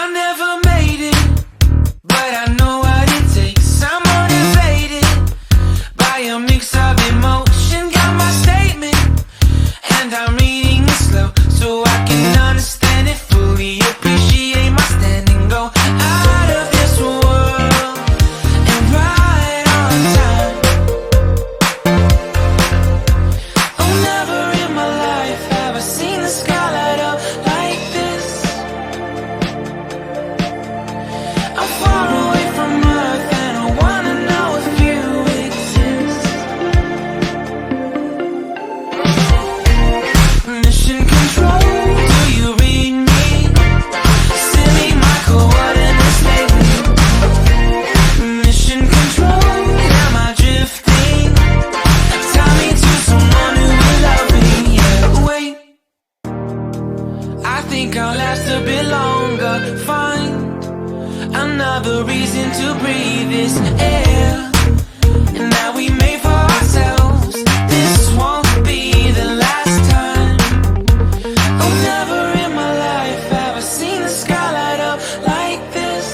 I never made it, but I know what it takes. I'm motivated by a mix of emotion. Got my statement, and I'm reading it slow so I can understand it fully. Appreciate my standing, go out of this world and right on time. Oh, never in my life have I seen the sky light up like this. I'm far away from Earth and I wanna know if you exist. Mission control, do you read me? Send me my coordinates lately. Mission control, am I drifting? Tie me to someone who will love me. Yeah, wait, I think I'll last a bit longer. Find another reason to breathe this air, and that we made for ourselves. This won't be the last time. Oh, never in my life have I seen the sky light up like this.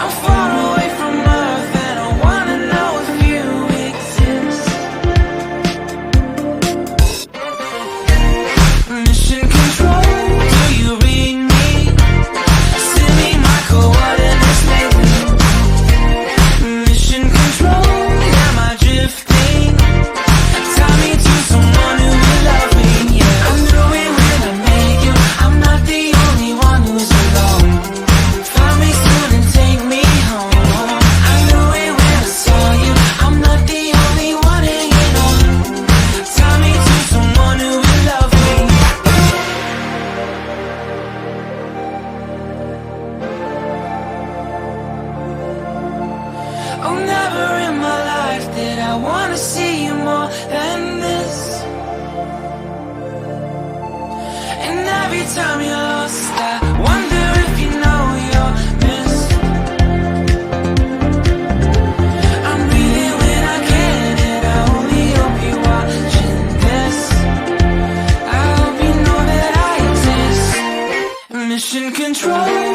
I'm far away from Earth and I wanna know if you exist. Mission control, do you read me? Send me my coordinates lately. Mission control, am I drifting? Tie me to someone who will love me. Yeah, I knew it when I met you. I'm not the only one who's alone. Find me soon and take me home. I knew it when I saw you. I'm not the only one hanging on. Tie me to someone who will love me. Oh, never in my life did I wanna see you more than this. And every time you're lost, I wonder if you know you're missed. I'm breathing when I can, and I only hope you're watching this. I hope you know that I exist. Mission control,